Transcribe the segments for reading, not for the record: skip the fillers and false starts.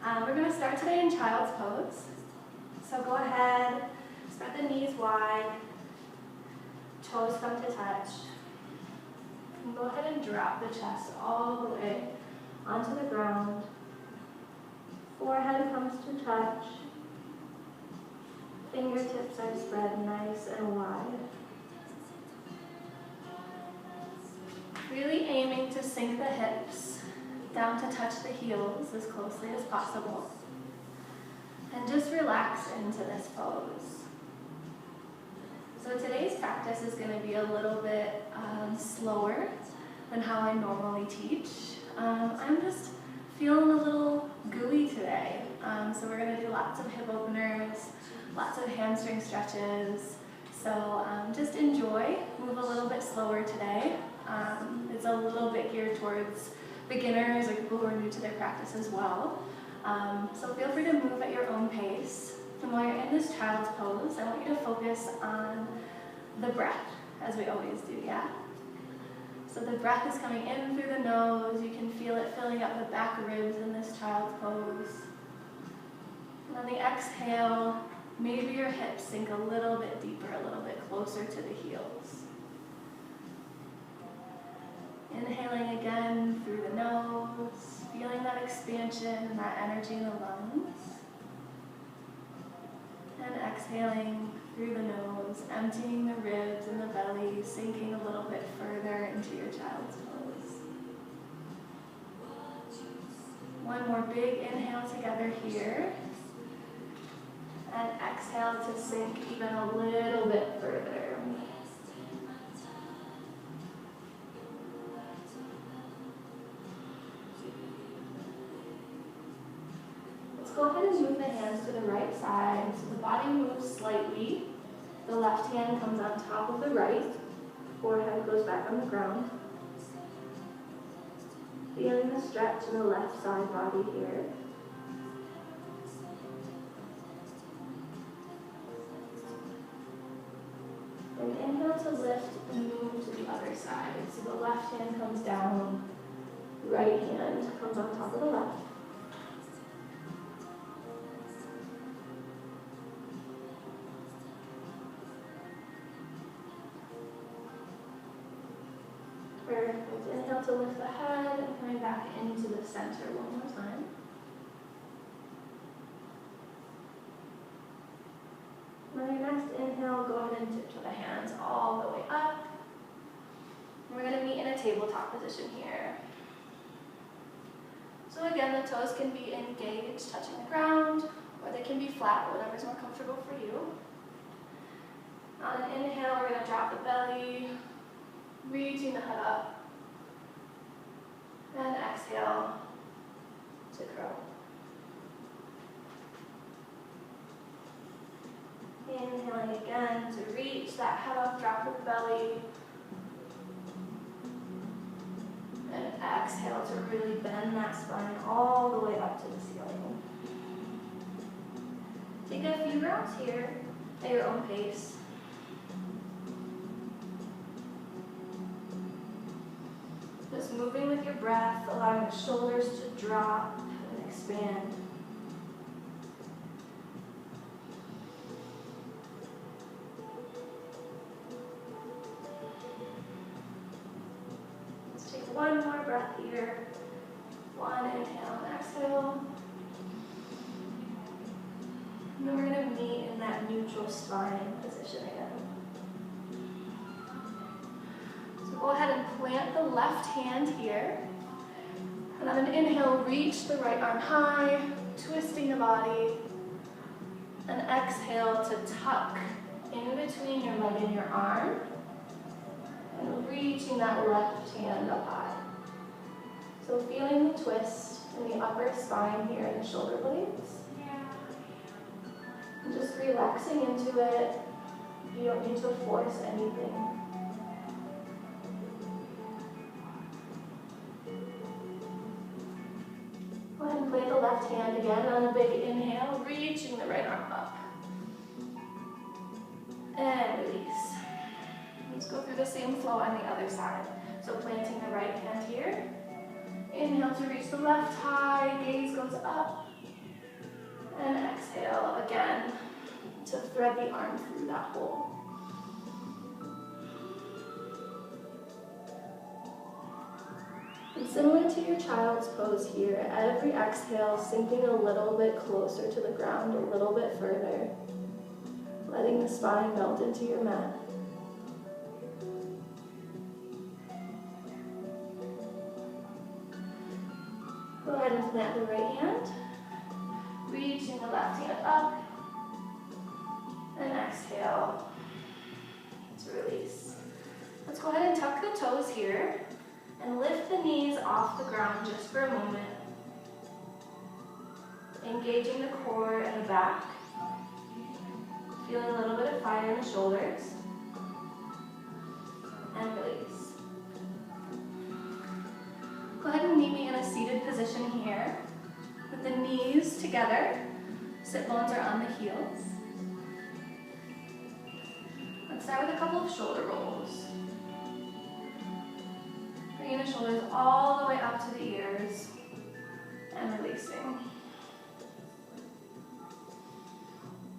We're going to start today in child's pose. So go ahead, spread the knees wide, toes come to touch. And go ahead and drop the chest all the way onto the ground. Forehead comes to touch. Fingertips are spread nice and wide. Really aiming to sink the hips down to touch the heels as closely as possible. And just relax into this pose. So today's practice is going to be a little bit slower than how I normally teach. I'm just feeling a little gooey today. So we're going to do lots of hip openers, lots of hamstring stretches. So just enjoy, move a little bit slower today. It's a little bit geared towards beginners or people who are new to their practice as well. So feel free to move at your own pace. And while you're in this child's pose, I want you to focus on the breath, as we always do, yeah? So the breath is coming in through the nose. You can feel it filling up the back ribs in this child's pose. And on the exhale, maybe your hips sink a little bit deeper, a little bit closer to the heels. Inhaling again through the nose, feeling that expansion and that energy in the lungs. And exhaling through the nose, emptying the ribs and the belly, sinking a little bit further into your child's pose. One more big inhale together here. And exhale to sink even a little bit further. Go ahead and move the hands to the right side. So the body moves slightly. The left hand comes on top of the right. Forehead goes back on the ground. Feeling the stretch in the left side body here. And inhale to lift and move to the other side. So the left hand comes down. Right hand comes on top of the left. Perfect. Inhale to lift the head and coming back into the center one more time. On your next inhale, go ahead and tiptoe the hands all the way up. And we're going to meet in a tabletop position here. So again, the toes can be engaged, touching the ground, or they can be flat, whatever's more comfortable for you. On an inhale, we're going to drop the belly, reaching the head up, and exhale to crow. Inhaling again to reach that head up, drop the belly, and exhale to really bend that spine all the way up to the ceiling. Take a few rounds here at your own pace. Just moving with your breath, allowing the shoulders to drop and expand. Let's take one more breath here. One inhale and exhale. And then we're going to meet in that neutral spine position again. Go ahead and plant the left hand here. And on an inhale, reach the right arm high, twisting the body. And exhale to tuck in between your leg and your arm. And reaching that left hand up high. So feeling the twist in the upper spine here in the shoulder blades. And just relaxing into it. You don't need to force anything. Go ahead and plant the left hand again on a big inhale, reaching the right arm up. And release. Let's go through the same flow on the other side. So planting the right hand here. Inhale to reach the left high, gaze goes up. exhale again to thread the arm through that hole. And similar to your child's pose here, every exhale sinking a little bit closer to the ground, a little bit further, letting the spine melt into your mat. Go ahead and plant the right hand, reaching the left hand up, and exhale to release. Let's go ahead and tuck the toes here and lift the knees off the ground just for a moment. Engaging the core and the back. Feeling a little bit of fire in the shoulders. And release. Go ahead and meet me in a seated position here with the knees together. Sit bones are on the heels. Let's start with a couple of shoulder rolls. Bringing the shoulders all the way up to the ears and releasing.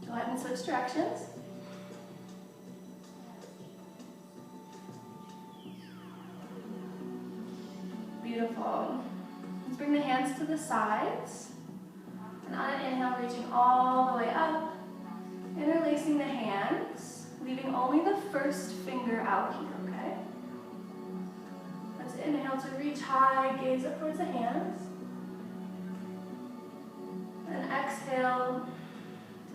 Go ahead and switch directions. Beautiful. Let's bring the hands to the sides. And on an inhale, reaching all the way up. Interlacing the hands, leaving only the first finger out here, okay? Let's inhale to reach high, gaze up towards the hands. And exhale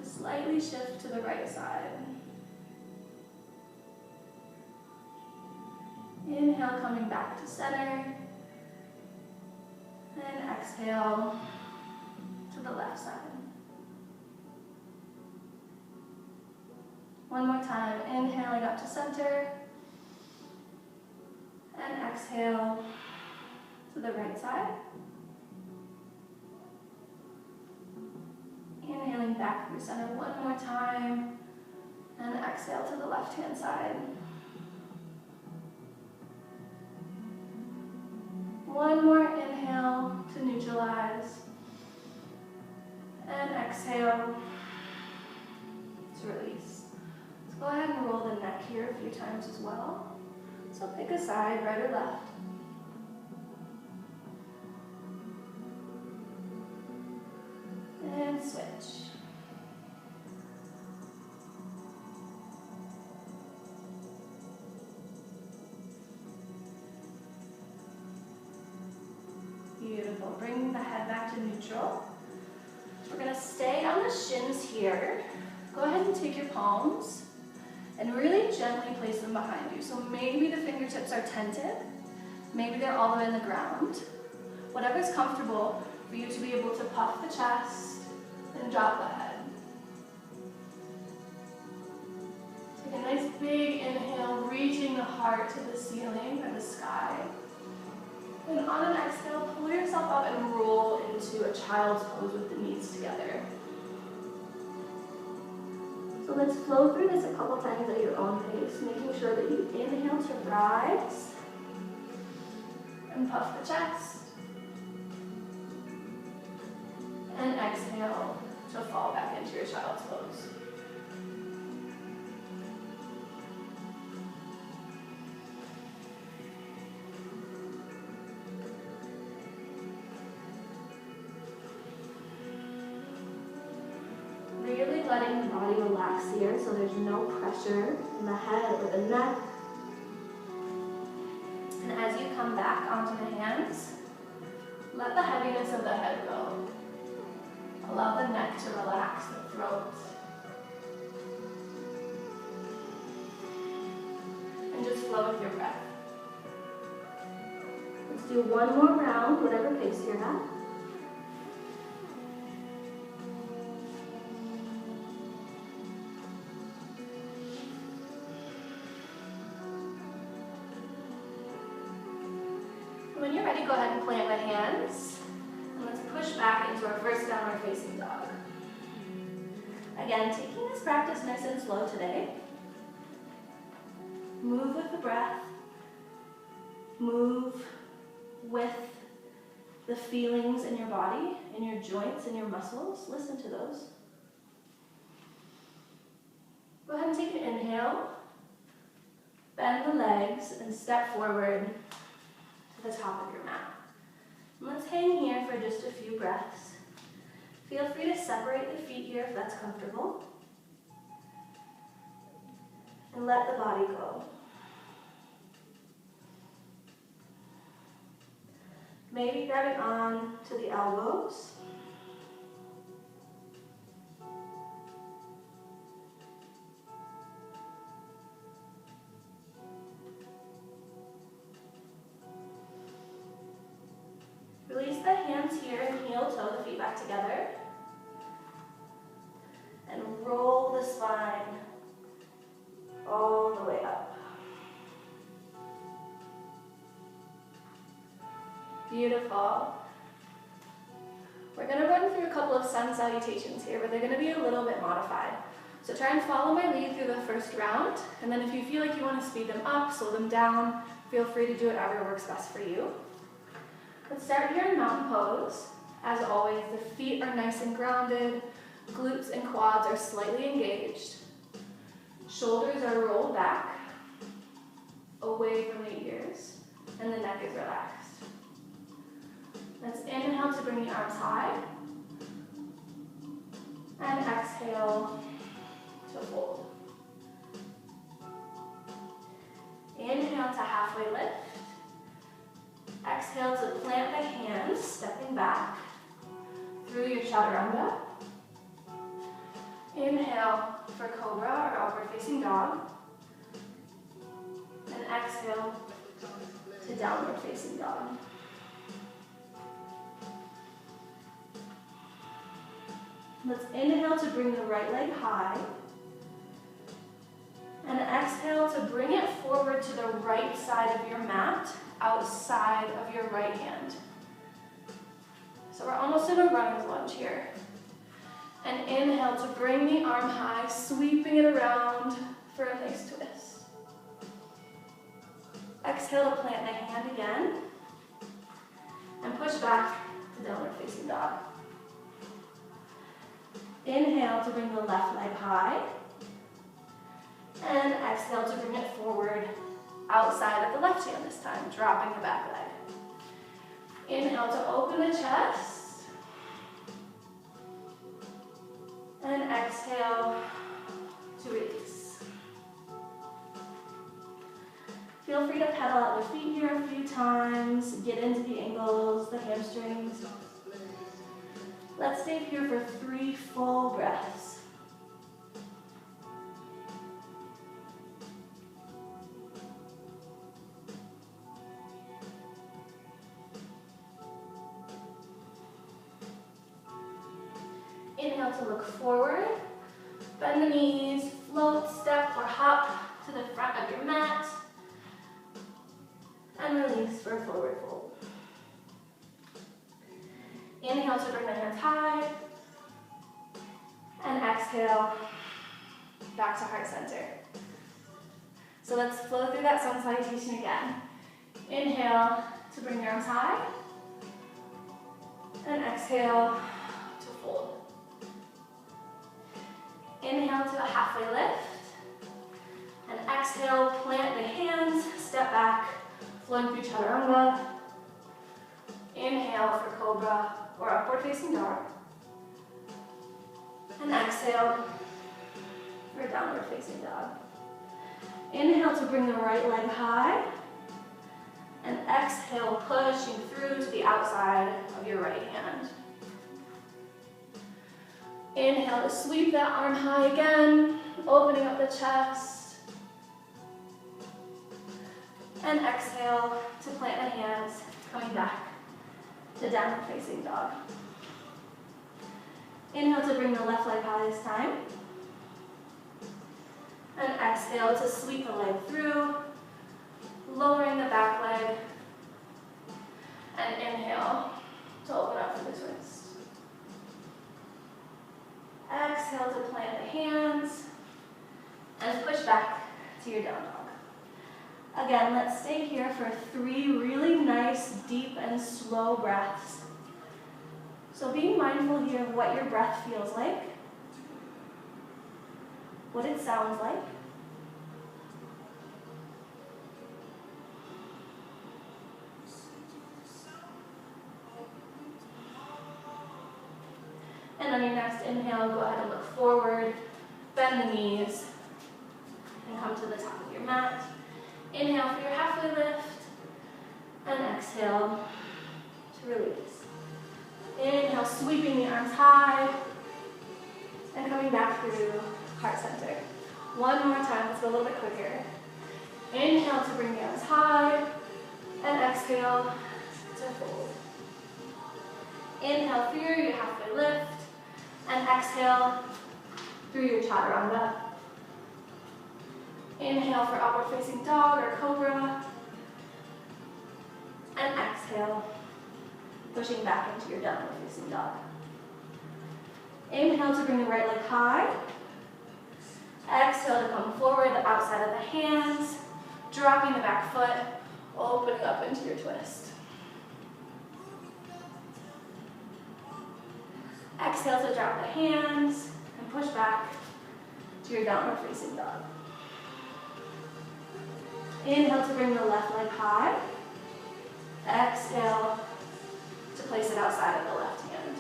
to slightly shift to the right side. Inhale, coming back to center. And exhale to the left side. One more time, inhaling up to center. And exhale to the right side. Inhaling back through center one more time. And exhale to the left-hand side. One more inhale to neutralize. And exhale to release. Let's go ahead and roll the neck here a few times as well. So pick a side, right or left. And switch. Beautiful. Bring the head back to neutral. We're going to stay on the shins here. Go ahead and take your palms and really gently place them behind you. So maybe the fingertips are tented. Maybe they're all the way in the ground. Whatever's comfortable for you to be able to puff the chest and drop the head. Take a nice big inhale, reaching the heart to the ceiling or the sky. And on an exhale, pull yourself up and roll into a child's pose with the knees together. So let's flow through this a couple times at your own pace, making sure that you inhale to rise and puff the chest. And exhale to fall back into your child's pose. Really letting the body relax here so there's no pressure in the head or the neck. And as you come back onto the hands, let the heaviness of the head go. Allow the neck to relax, the throat. And just flow with your breath. Let's do one more round, whatever pace you're at. When you're ready, go ahead and plant the hands. And let's push back into our first downward facing dog. Again, taking this practice nice and slow today. Move with the breath. Move with the feelings in your body, in your joints, in your muscles. Listen to those. Go ahead and take an inhale. Bend the legs and step forward to the top of your mat. And let's hang here for just a few breaths. Feel free to separate the feet here if that's comfortable. And let the body go. Maybe grabbing on to the elbows. Release the hands here and heel toe the feet back together. And roll the spine all the way up. Beautiful. We're going to run through a couple of sun salutations here, but they're going to be a little bit modified. So try and follow my lead through the first round, and then if you feel like you want to speed them up, slow them down, feel free to do whatever works best for you. Let's start here in mountain pose. As always, the feet are nice and grounded, glutes and quads are slightly engaged, shoulders are rolled back, away from the ears, and the neck is relaxed. Let's inhale to bring the arms high, and exhale to fold. Inhale to halfway lift. Exhale to plant the hands, stepping back through your chaturanga. Inhale for cobra or upward facing dog. And exhale to downward facing dog. Let's inhale to bring the right leg high. And exhale to bring it forward to the right side of your mat, outside of your right hand. So we're almost in a runner's lunge here. And inhale to bring the arm high, sweeping it around for a nice twist. Exhale to plant the hand again. And push back to downward facing dog. Inhale to bring the left leg high. And exhale to bring it forward outside of the left hand this time, dropping the back leg. Inhale to open the chest. And exhale to release. Feel free to pedal out the feet here a few times, get into the ankles, the hamstrings. Let's stay here for 3 full breaths. Inhale to look forward, bend the knees, float, step, or hop to the front of your mat, and release for a forward fold. Inhale to bring the hands high, and exhale back to heart center. So let's flow through that sun salutation again. Inhale to bring your arms high, and exhale to fold. Inhale to a halfway lift, and exhale, plant the hands, step back, flowing through chaturanga. Inhale for cobra or upward facing dog, and exhale for downward facing dog. Inhale to bring the right leg high, and exhale, pushing through to the outside of your right hand. Inhale to sweep that arm high again, opening up the chest. And exhale to plant the hands, coming back to downward facing dog. Inhale to bring the left leg high this time. And exhale to sweep the leg through, lowering the back leg. And inhale to open up for the twist. Exhale to plant the hands and push back to your down dog. Again, let's stay here for 3 really nice, deep and slow breaths. So being mindful here of what your breath feels like. what it sounds like. And on your next inhale, go ahead and look forward, bend the knees, and come to the top of your mat. Inhale for your halfway lift, and exhale to release. Inhale, sweeping the arms high, and coming back through heart center. One more time, let's go a little bit quicker. Inhale to bring the arms high, and exhale to fold. Inhale through your halfway lift, and exhale through your chaturanga. Inhale for upward facing dog or cobra, and exhale, pushing back into your downward facing dog. Inhale to bring the right leg high. Exhale to come forward, the outside of the hands, dropping the back foot, opening up into your twist. Exhale to drop the hands and push back to your downward facing dog. Inhale to bring the left leg high. Exhale to place it outside of the left hand.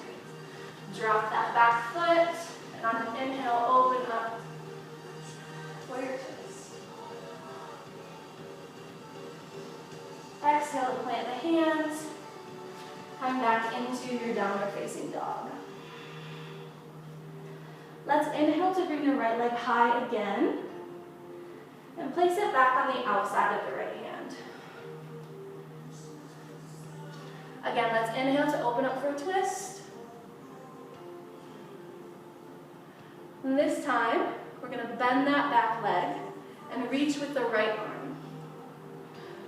Drop that back foot, and on an inhale, open up for your twist. Exhale to plant the hands, come back into your downward facing dog. Let's inhale to bring the right leg high again, and place it back on the outside of the right hand. Again, let's inhale to open up for a twist. And this time, we're going to bend that back leg and reach with the right arm.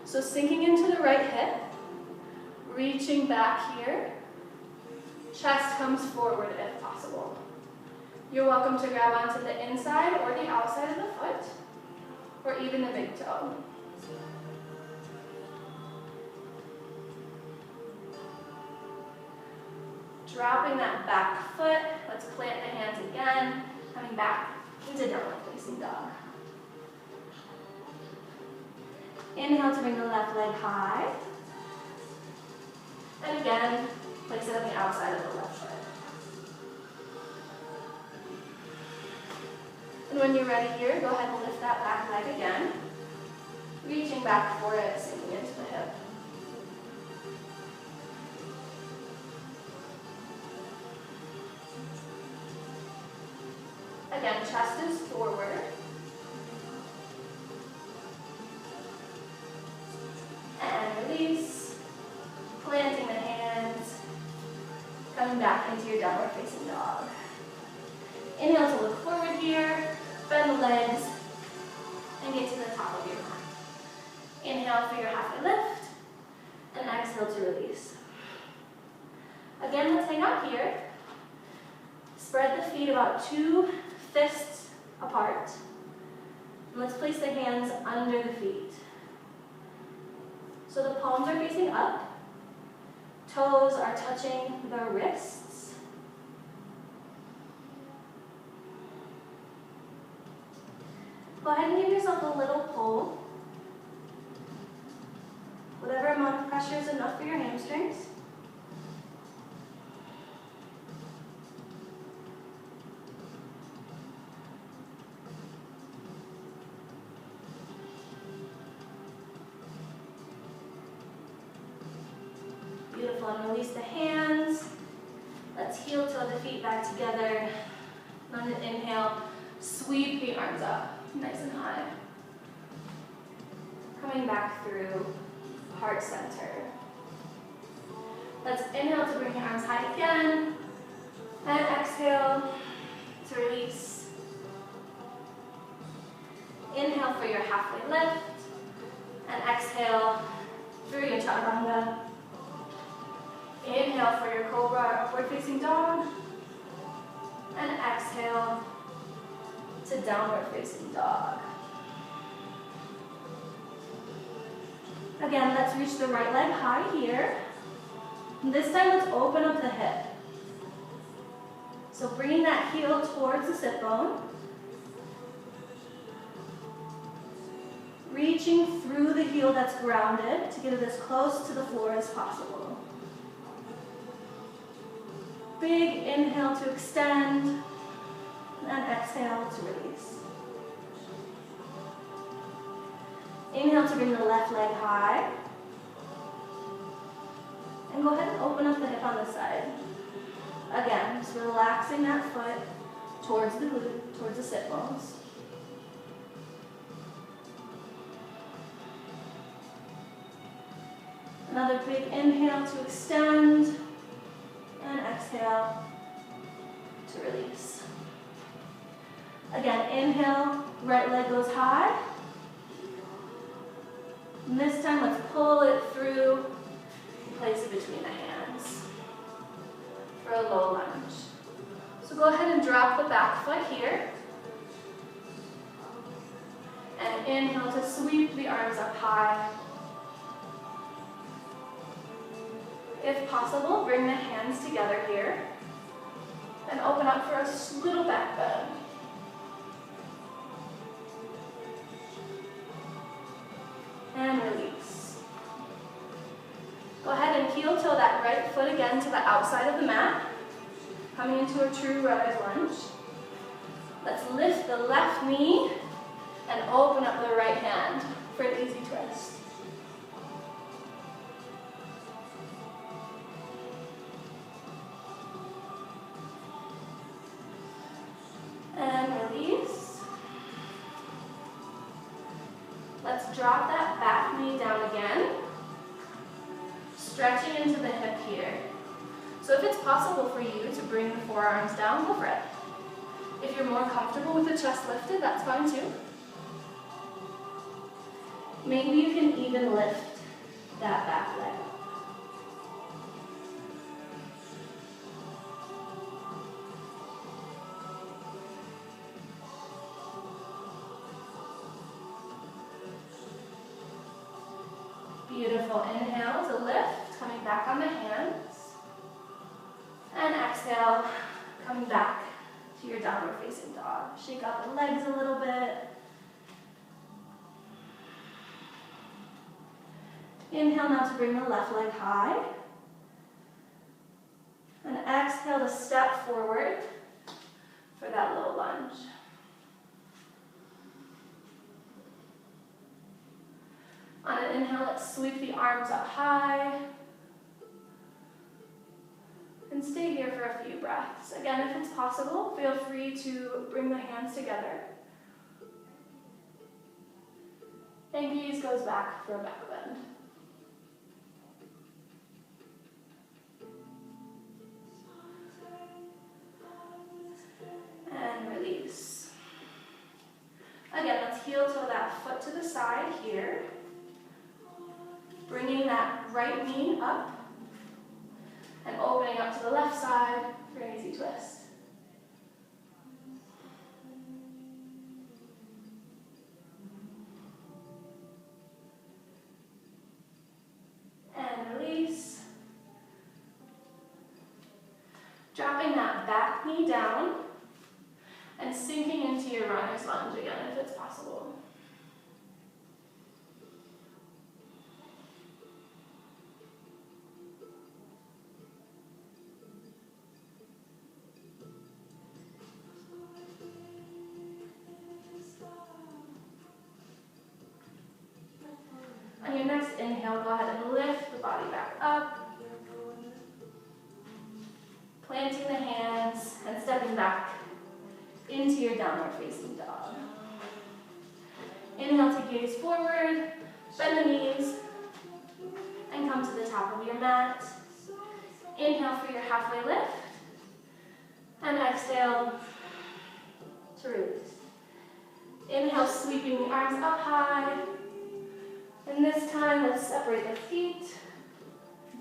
So sinking into the right hip, reaching back here, chest comes forward if possible. You're welcome to grab onto the inside or the outside of the foot, or even the big toe. Dropping that back foot, let's plant the hands again, coming back into downward facing dog. Inhale to bring the left leg high. And again, place it on the outside of the left foot. And when you're ready here, go ahead and lift that back leg again, reaching back for it, sinking into the hip. Again, chest is forward. And release, planting the hands, coming back into your downward facing dog. Inhale to look forward here, bend the legs, and get to the top of your mat. Inhale for your halfway lift, and exhale to release. Again, let's hang out here. Spread the feet about 2 fists apart. And let's place the hands under the feet. So the palms are facing up, toes are touching the wrists. Go ahead and give yourself a little pull. Whatever amount of pressure is enough for your hamstrings. Beautiful, and release the hands. Let's heel toe the feet back together. On an inhale, sweep the arms up, nice and high. Coming back through heart center. Let's inhale to bring your arms high again, and exhale to release. Inhale for your halfway lift, and exhale through your chaturanga. Inhale for your cobra or upward facing dog, and exhale to downward facing dog. Again, let's reach the right leg high here. And this time, let's open up the hip. So bringing that heel towards the sit bone, Reaching through the heel that's grounded to get it as close to the floor as possible. Big inhale to extend, and exhale to release. Inhale to bring the left leg high. And go ahead and open up the hip on the side. Again, just relaxing that foot towards the glute, towards the sit bones. Another big inhale to extend, and exhale to release. Again, inhale, right leg goes high. And this time, let's pull it through, place it between the hands for a low lunge. So go ahead and drop the back foot here. And inhale to sweep the arms up high. If possible, bring the hands together here and open up for a little back bend. And release. Go ahead and heel toe that right foot again to the outside of the mat, coming into a true runner's lunge. Let's lift the left knee and open up the right hand for an easy twist. And release. Let's drop that back knee down again, stretching into the hip here. So if it's possible for you to bring the forearms down, go for it. If you're more comfortable with the chest lifted, that's fine too. Maybe you can even lift that back leg. Beautiful. Inhale to lift, coming back on the hands. And exhale, coming back to your downward facing dog. Shake out the legs a little bit. Inhale now to bring the left leg high. And exhale to step forward for that low lunge. On an inhale, let's sweep the arms up high. And stay here for a few breaths. Again, if it's possible, feel free to bring the hands together. And gaze goes back for a back bend. And release. Again, let's heel toe that foot to the side here. Bringing that right knee up and opening up to the left side for an easy twist. And release. Dropping that back knee down and sinking into your runner's lunge again if it's possible. On your next inhale, go ahead and lift the body back up. Planting the hands and stepping back into your downward facing dog. Inhale to gaze forward, bend the knees, and come to the top of your mat. Inhale for your halfway lift, and exhale to release. Inhale, sweeping the arms up high. And this time, let's separate the feet,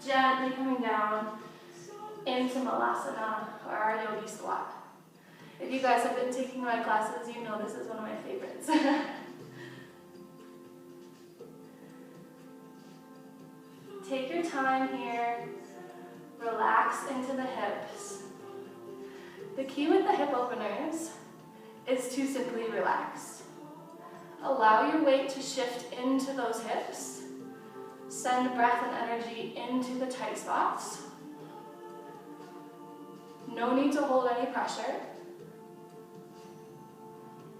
gently coming down into Malasana, or our yogi squat. If you guys have been taking my classes, you know this is one of my favorites. Take your time here, relax into the hips. The key with the hip openers is to simply relax. Allow your weight to shift into those hips. Send breath and energy into the tight spots. No need to hold any pressure.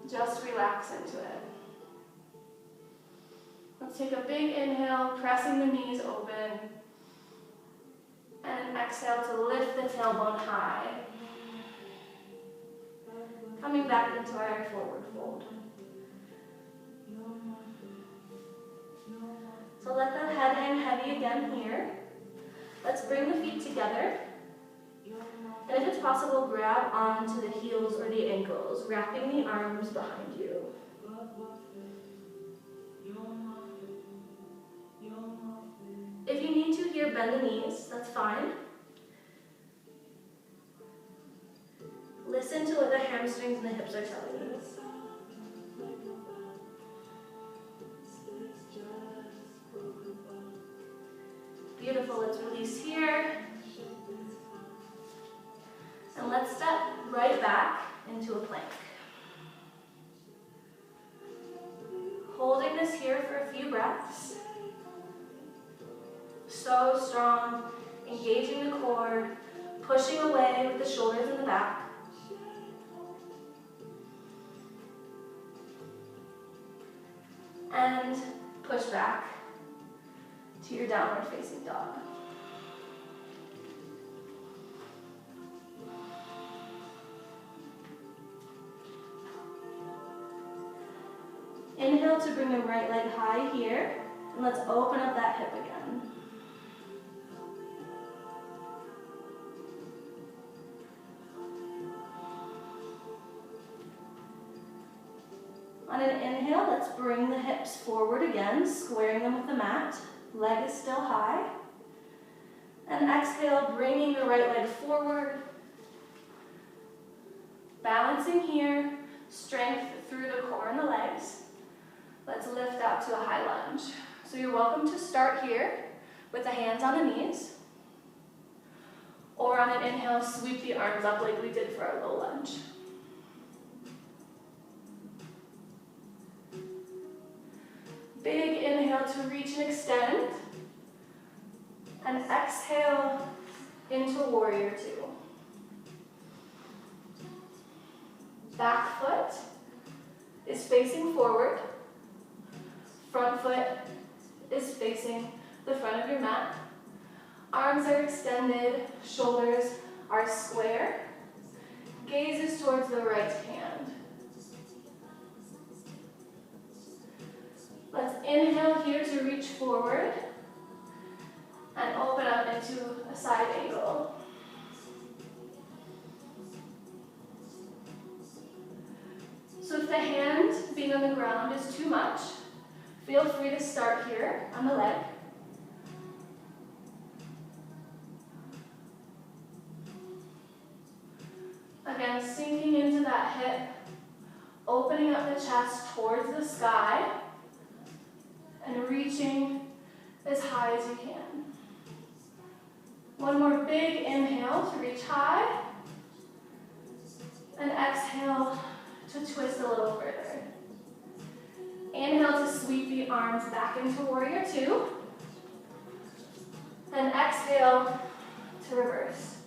Just relax into it. Let's take a big inhale, pressing the knees open. And an exhale to lift the tailbone high. Coming back into our forward fold. So let the head hang heavy again here. Let's bring the feet together. And if it's possible, grab onto the heels or the ankles, wrapping the arms behind you. If you need to here, bend the knees, that's fine. Listen to what the hamstrings and the hips are telling you. Beautiful, let's release here. And let's step right back into a plank. Holding this here for a few breaths. So strong, engaging the core, pushing away with the shoulders in the back. And push back to your downward facing dog. Inhale to bring the right leg high here, and let's open up that hip again. On an inhale, let's bring the hips forward again, squaring them with the mat. Leg is still high. And exhale, bringing the right leg forward. Balancing here, strength through the core and the legs. Let's lift out to a high lunge. So you're welcome to start here with the hands on the knees. Or on an inhale, sweep the arms up like we did for our low lunge. Big inhale to reach and extend. And exhale into warrior two. Back foot is facing forward. Front foot is facing the front of your mat. Arms are extended, shoulders are square. Gaze is towards the right hand. Let's inhale here to reach forward and open up into a side angle. So if the hand being on the ground is too much, feel free to start here on the leg. Again, sinking into that hip, opening up the chest towards the sky, and reaching as high as you can. One more big inhale to reach high, and exhale to twist a little further. Inhale to sweep the arms back into warrior two, and exhale to reverse.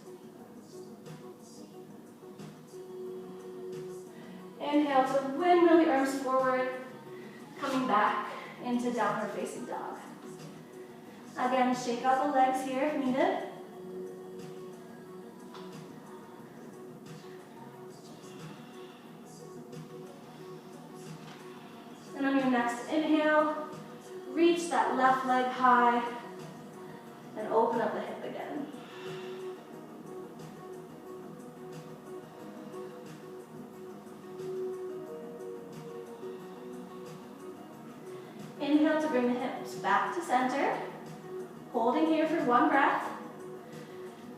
Inhale to windmill the arms forward, coming back into downward facing dog. Again, shake out the legs here if needed. And on your next inhale, reach that left leg high and open up the hip again. Inhale to bring the hips back to center, holding here for one breath,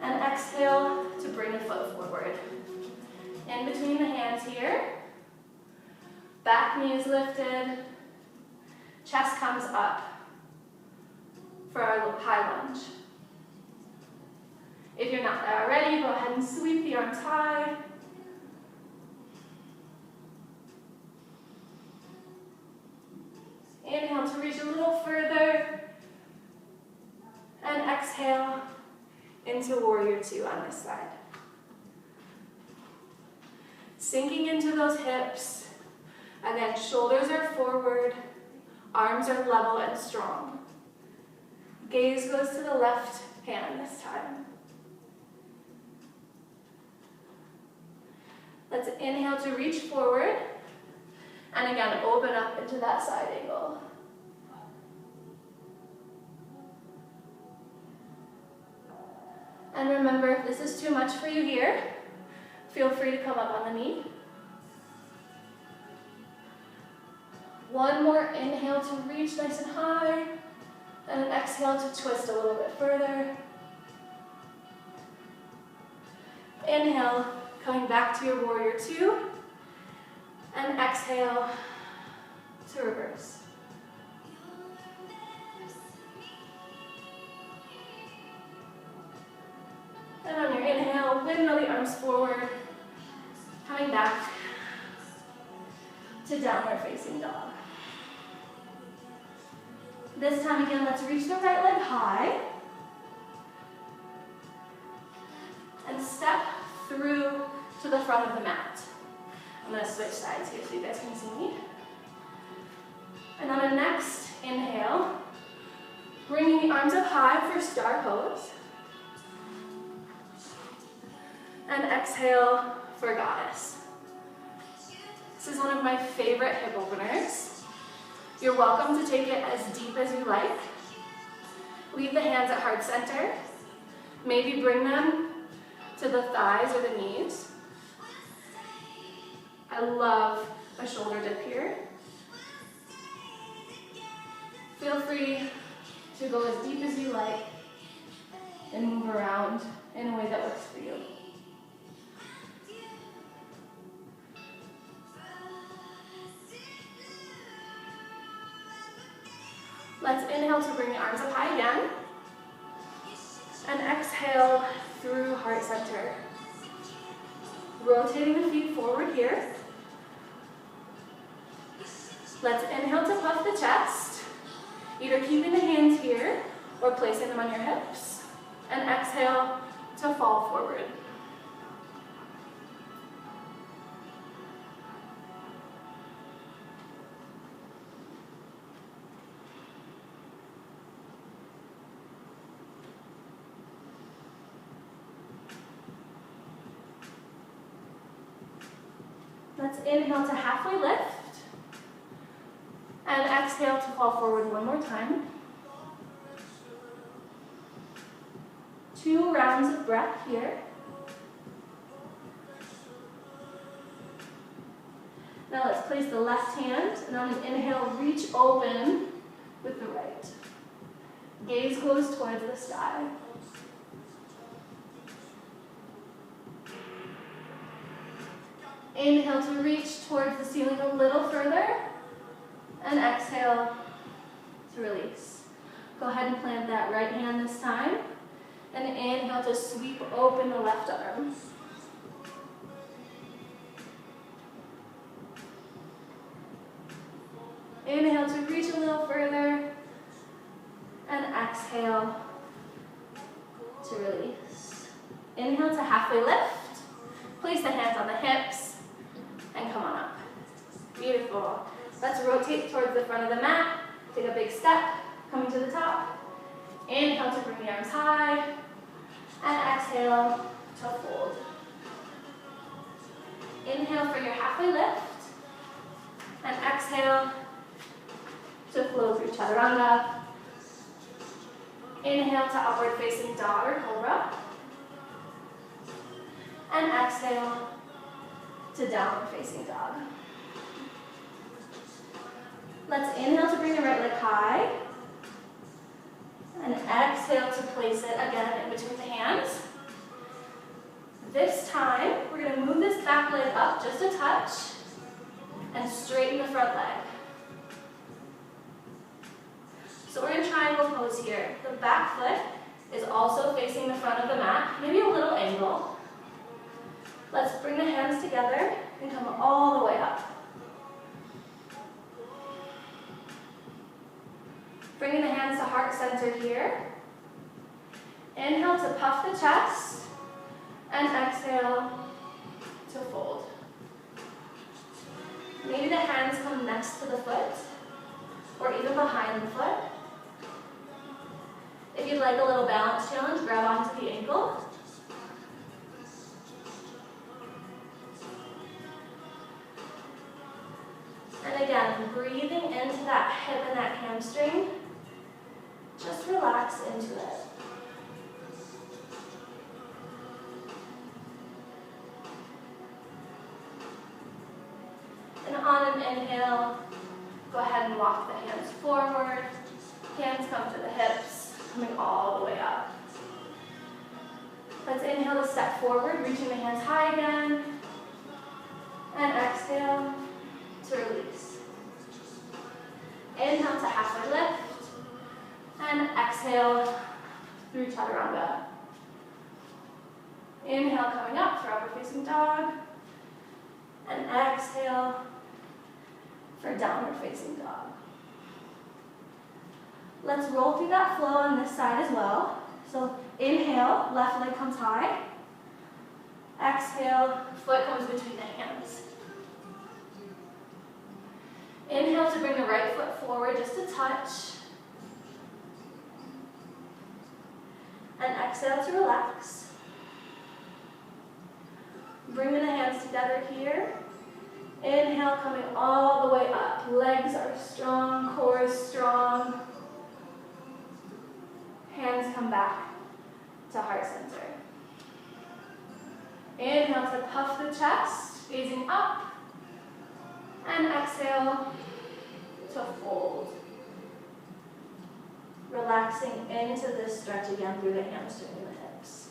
and exhale to bring the foot forward. In between the hands here, back knee is lifted, chest comes up for our high lunge. If you're not there already, go ahead and sweep the arms high. into warrior two on this side. Sinking into those hips. Again, shoulders are forward, arms are level and strong. Gaze goes to the left hand this time. Let's inhale to reach forward, and again, open up into that side angle. And remember, if this is too much for you here, feel free to come up on the knee. One more inhale to reach nice and high, and an exhale to twist a little bit further. Inhale, coming back to your warrior two, and exhale to reverse. And on your inhale, windmill the arms forward, coming back to downward facing dog. This time again, let's reach the right leg high and step through to the front of the mat. I'm going to switch sides here so you guys can see me. And on the next inhale, bringing the arms up high for star pose. And exhale for goddess. This is one of my favorite hip openers. You're welcome to take it as deep as you like. Leave the hands at heart center. Maybe bring them to the thighs or the knees. I love a shoulder dip here. Feel free to go as deep as you like and move around in a way that works for you. Let's inhale to bring the arms up high again. And exhale through heart center. Rotating the feet forward here. Let's inhale to puff the chest. Either keeping the hands here or placing them on your hips. And exhale to fall forward. Let's inhale to halfway lift, and exhale to fall forward one more time. 2 rounds of breath here. Now let's place the left hand, and on an inhale, reach open with the right. Gaze goes towards the sky. Inhale to reach towards the ceiling a little further, and exhale to release. Go ahead and plant that right hand this time, and inhale to sweep open the left arm. Inhale to reach a little further, and exhale to release. Inhale to halfway lift, place the hands on the hips, and come on up. Beautiful. Let's rotate towards the front of the mat. Take a big step, coming to the top. Inhale to bring the arms high, and exhale to fold. Inhale for your halfway lift, and exhale to flow through chaturanga. Inhale to upward facing dog or cobra, and exhale to downward facing dog. Let's inhale to bring the right leg high, and exhale to place it again in between the hands. This time, we're going to move this back leg up just a touch, and straighten the front leg. So we're in triangle pose here. The back foot is also facing the front of the mat, maybe a little angle. Let's bring the hands together and come all the way up. Bringing the hands to heart center here. Inhale to puff the chest, and exhale to fold. Maybe the hands come next to the foot, or even behind the foot. If you'd like a little balance challenge, grab onto the ankle. And again, breathing into that hip and that hamstring, just relax into it. And on an inhale, go ahead and walk the hands forward. Hands come to the hips, coming all the way up. Let's inhale to step forward, reaching the hands high again. And exhale to release. Inhale to halfway lift. And exhale through chaturanga. Inhale coming up for upward facing dog. And exhale for downward facing dog. Let's roll through that flow on this side as well. So inhale, left leg comes high. Exhale, foot comes between the hands. Inhale to bring the right foot forward just a touch. And exhale to relax. Bringing the hands together here. Inhale, coming all the way up. Legs are strong, core is strong. Hands come back to heart center. Inhale to puff the chest, gazing up. And exhale to fold. Relaxing into this stretch again through the hamstring and the hips.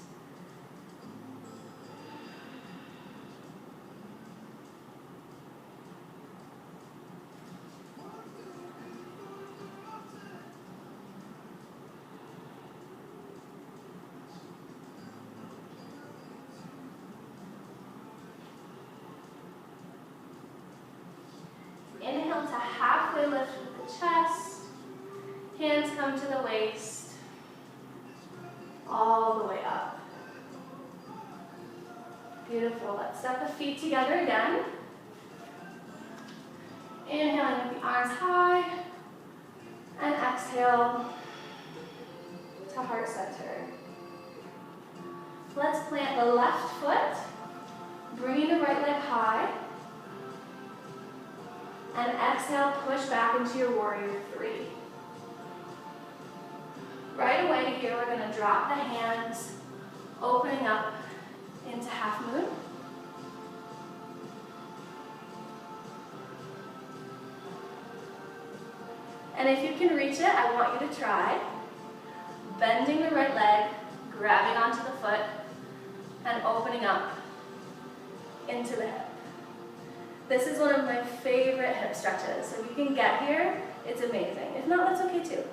Inhale to halfway lift with the chest. Hands come to the waist. All the way up. Beautiful. Let's step the feet together again. Inhaling with the arms high. And exhale to heart center. Let's plant the left foot. Bringing the right leg high. And exhale, push back into your warrior three. Right away here, we're going to drop the hands, opening up into half moon. And if you can reach it, I want you to try bending the right leg, grabbing onto the foot, and opening up into the hip. This is one of my favorite hip stretches. So if you can get here, it's amazing. If not, that's okay too.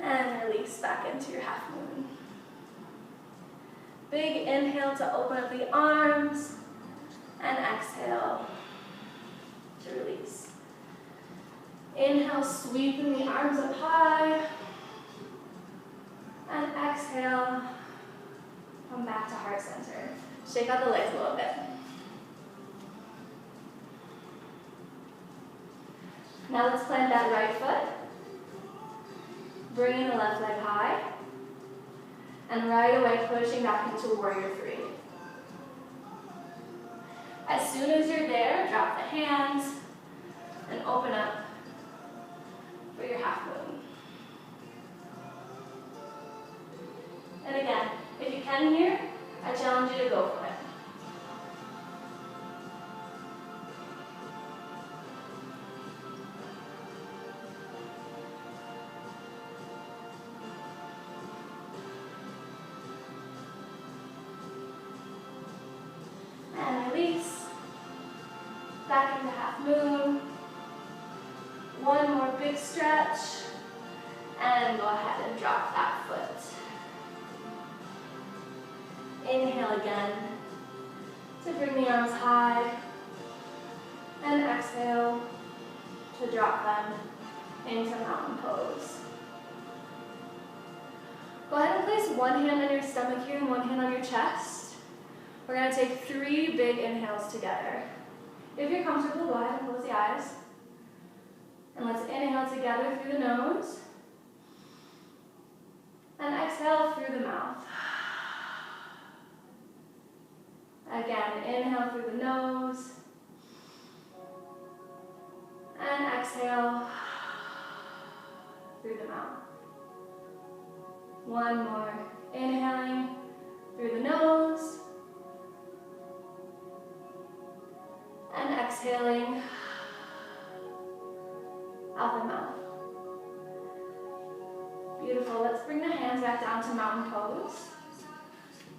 And release back into your half moon. Big inhale to open up the arms, and exhale to release. Inhale, sweeping the arms up high. And exhale, come back to heart center. Shake out the legs a little bit. Now let's plant that right foot. Bringing the left leg high. And right away, pushing back into warrior three. As soon as you're there, drop the hands and open up for your half moon. And again, if you can here, I challenge you to go for it. And release. Back into half moon. One more big stretch. And go ahead and drop that foot. Inhale again to bring the arms high. And exhale to to drop them into mountain pose. Go ahead and place one hand on your stomach here and one hand on your chest. We're going to take 3 big inhales together. If you're comfortable, go ahead and close the eyes. And let's inhale together through the nose. And exhale through the mouth. Again, inhale through the nose. And exhale through the mouth. One more. Inhaling through the nose. And exhaling out the mouth. Beautiful. Let's bring the hands back down to mountain pose.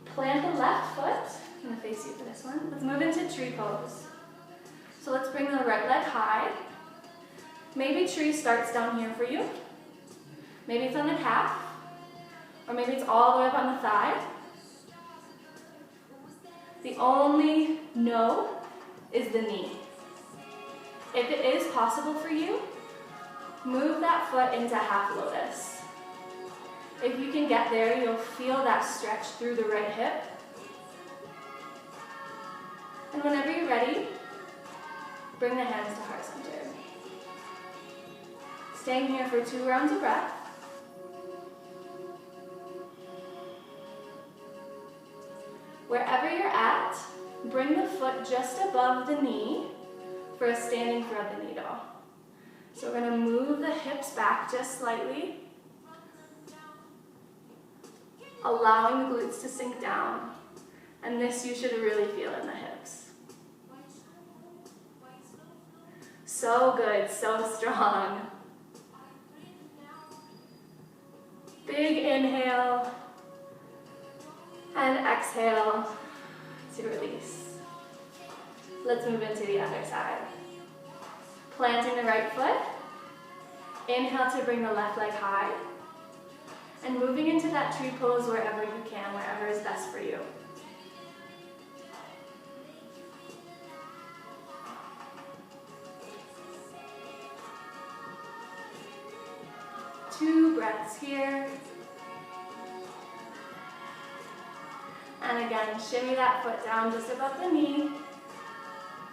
Plant the left foot. I'm going to face you for this one. Let's move into tree pose. So let's bring the right leg high. Maybe tree starts down here for you. Maybe it's on the calf. Or maybe it's all the way up on the thigh. The only no is the knee. If it is possible for you, move that foot into half lotus. If you can get there, you'll feel that stretch through the right hip. And whenever you're ready, bring the hands to heart center. Staying here for 2 rounds of breath. Wherever you're at, bring the foot just above the knee for a standing thread the needle. So we're going to move the hips back just slightly, allowing the glutes to sink down. And this you should really feel in the hips. So good, so strong. Big inhale and exhale to release. Let's move into the other side. Planting the right foot. Inhale to bring the left leg high. And moving into that tree pose wherever you can, wherever is best for you. Two breaths here. And again, shimmy that foot down just above the knee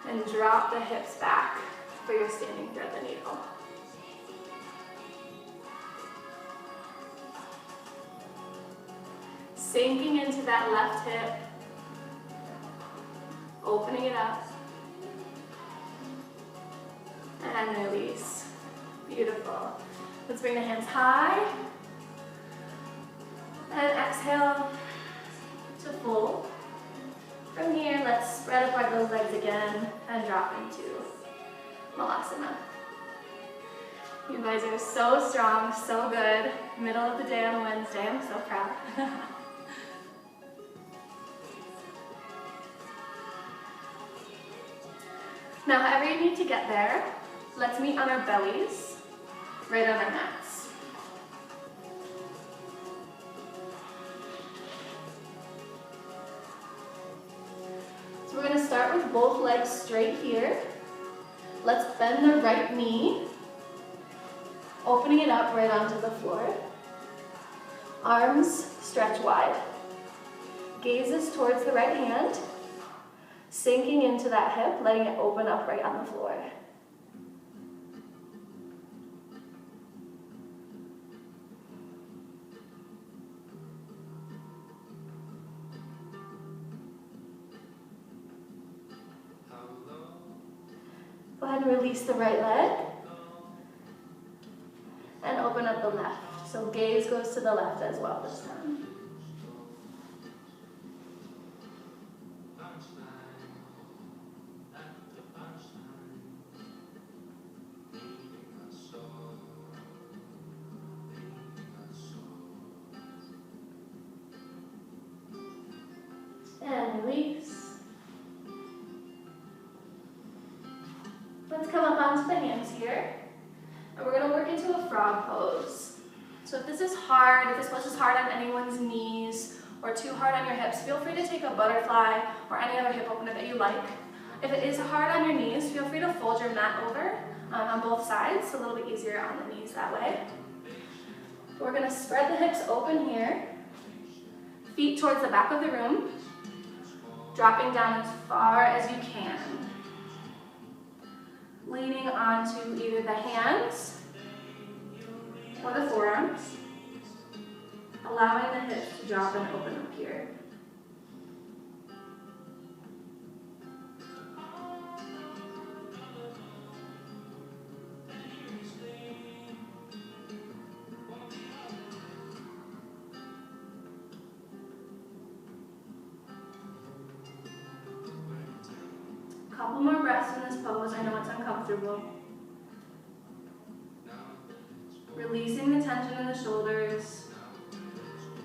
and drop the hips back for your standing thread the needle. Sinking into that left hip, opening it up, and release. Beautiful. Let's bring the hands high, and exhale to fold. From here, let's spread apart those legs again and drop into Malasana. You guys are so strong, so good. Middle of the day on a Wednesday, I'm so proud. Now, however you need to get there, let's meet on our bellies, right on our mats. So we're going to start with both legs straight here. Let's bend the right knee, opening it up right onto the floor. Arms stretch wide. Gazes towards the right hand, sinking into that hip, letting it open up right on the floor. Go ahead and release the right leg and open up the left. So gaze goes to the left as well this time. And release. Let's come up onto the hands here. And we're going to work into a frog pose. So if this is hard, if this pose is hard on anyone's knees or too hard on your hips, feel free to take a butterfly or any other hip opener that you like. If it is hard on your knees, feel free to fold your mat over on both sides, a little bit easier on the knees that way. We're going to spread the hips open here, feet towards the back of the room, dropping down as far as you can. Leaning onto either the hands or the forearms, allowing the hips to drop and open up here. Couple more breaths in this pose. I know it's uncomfortable. Releasing the tension in the shoulders,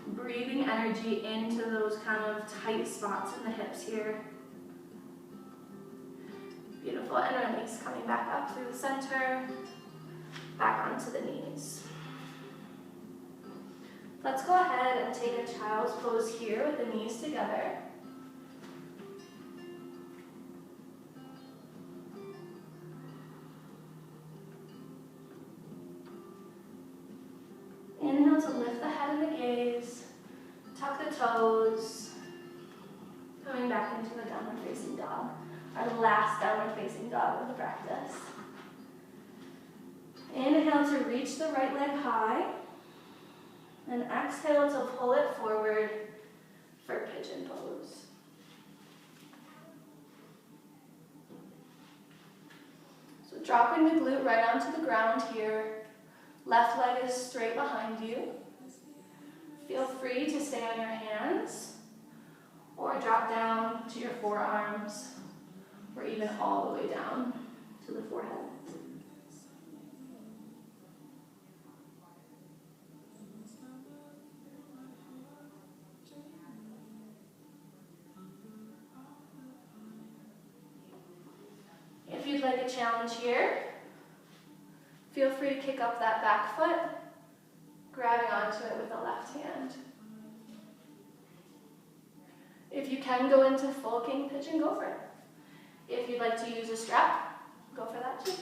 breathing energy into those kind of tight spots in the hips here. Beautiful, and release, coming back up through the center, back onto the knees. Let's go ahead and take a child's pose here with the knees together. Inhale to lift the head and the gaze, tuck the toes, coming back into a downward facing dog. Our last downward facing dog of the practice. Inhale to reach the right leg high, and exhale to pull it forward for pigeon pose. So dropping the glute right onto the ground here. Left leg is straight behind you. Feel free to stay on your hands or drop down to your forearms or even all the way down to the forehead. If you'd like a challenge here, feel free to kick up that back foot, grabbing onto it with the left hand. If you can go into full king pigeon, go for it. If you'd like to use a strap, go for that too.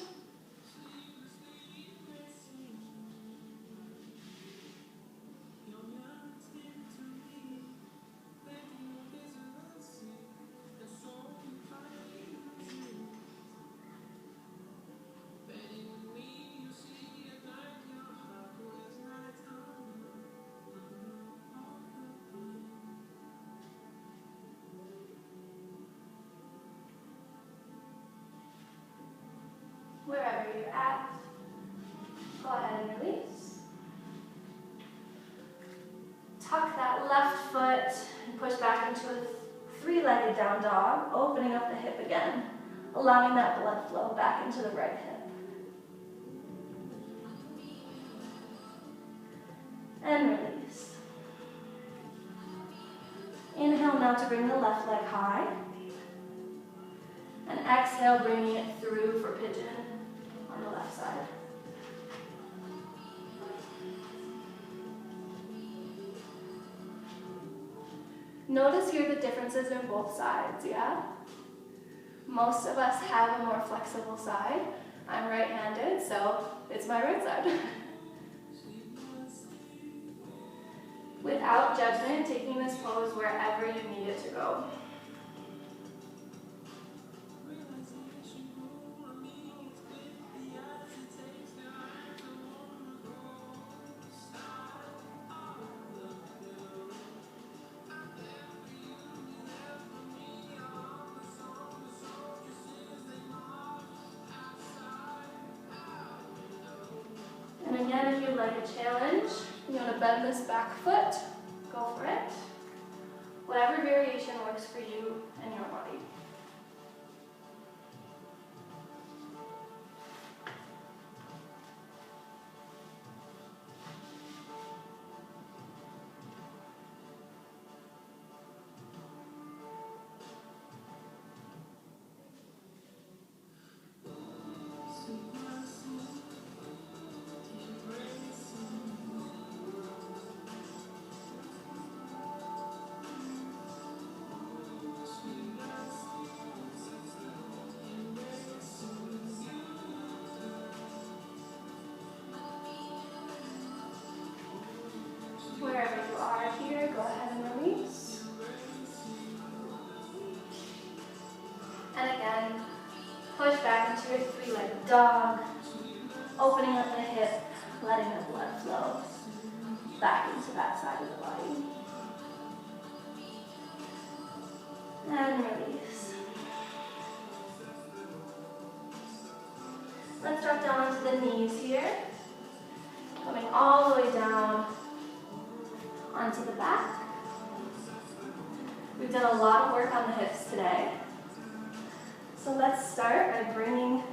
Wherever you're at, go ahead and release. Tuck that left foot and push back into a three-legged down dog, opening up the hip again, allowing that blood flow back into the right hip. And release. Inhale now to bring the left leg high. And exhale, bringing it through for pigeon on the left side. Notice here the differences in both sides, yeah? Most of us have a more flexible side. I'm right-handed, so it's my right side. Without judgment, taking this pose wherever you need it to go. And again, if you'd like a challenge, you want to bend this back foot, go for it. Whatever variation works for you and your body. the knees here, coming all the way down onto the back. We've done a lot of work on the hips today. So let's start by bringing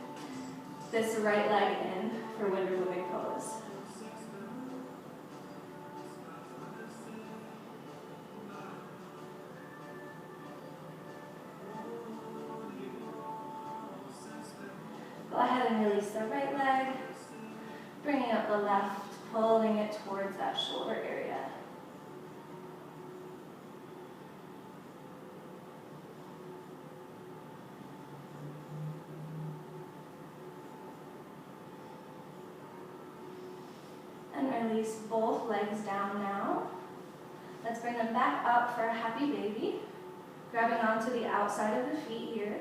this right leg in for window moving pose. Go ahead and release the right leg, bringing up the left, pulling it towards that shoulder area. And release both legs down now. Let's bring them back up for a happy baby, grabbing onto the outside of the feet here.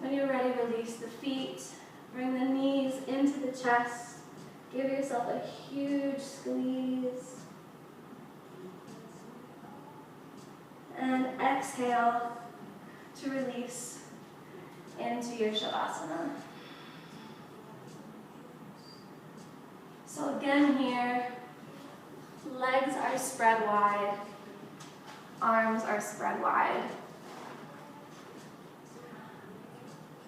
When you're ready, release the feet, bring the knees into the chest, give yourself a huge squeeze, and exhale to release into your Shavasana. So again here, legs are spread wide, arms are spread wide.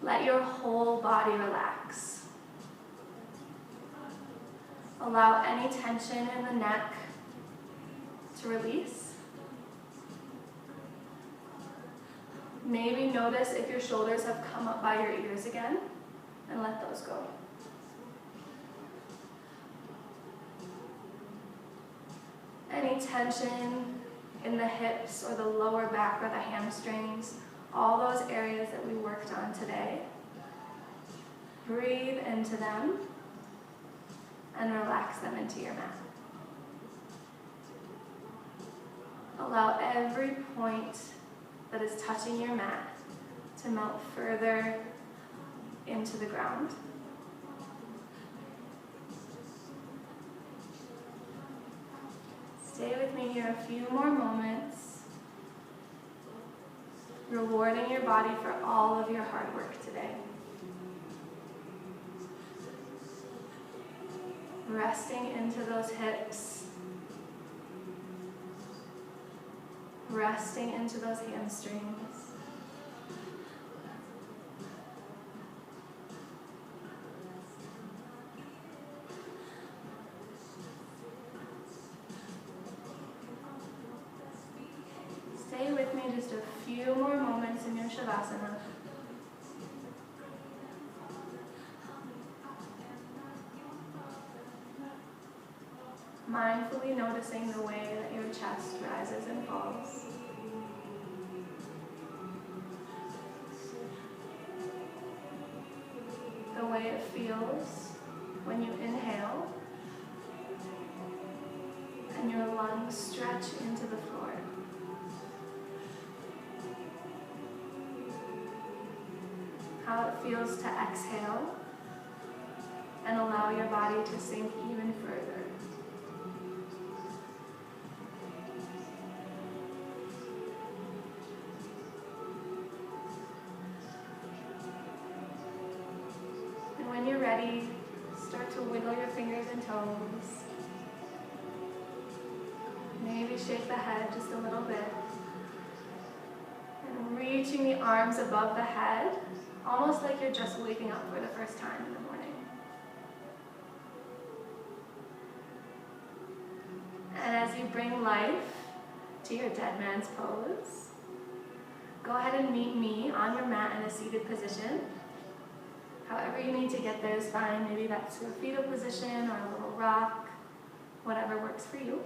Let your whole body relax. Allow any tension in the neck to release. Maybe notice if your shoulders have come up by your ears again, and let those go. Any tension in the hips or the lower back or the hamstrings, all those areas that we worked on today, breathe into them and relax them into your mat. Allow every point that is touching your mat to melt further into the ground. Stay with me here a few more moments, rewarding your body for all of your hard work today. Resting into those hips, resting into those hamstrings. Stay with me just a few more moments in your Shavasana. Mindfully noticing the way that your chest rises and falls. The way it feels when you inhale and your lungs stretch into the floor. How it feels to exhale and allow your body to sink even further. And when you're ready, start to wiggle your fingers and toes. Maybe shake the head just a little bit. And reaching the arms above the head, almost like you're just waking up for the first time in the morning. And as you bring life to your dead man's pose, go ahead and meet me on your mat in a seated position. However you need to get there is fine. Maybe that's a fetal position or a little rock, whatever works for you.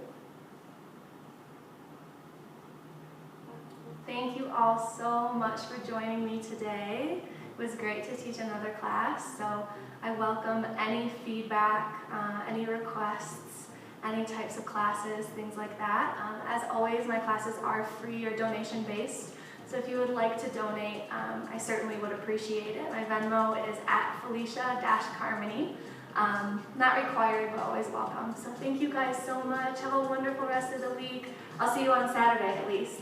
Thank you all so much for joining me today. It was great to teach another class, so I welcome any feedback, any requests, any types of classes, things like that. As always, my classes are free or donation-based, So if you would like to donate, I certainly would appreciate it. My Venmo is at Felicia-Carmony. Not required, but always welcome. So thank you guys so much. Have a wonderful rest of the week. I'll see you on Saturday at least.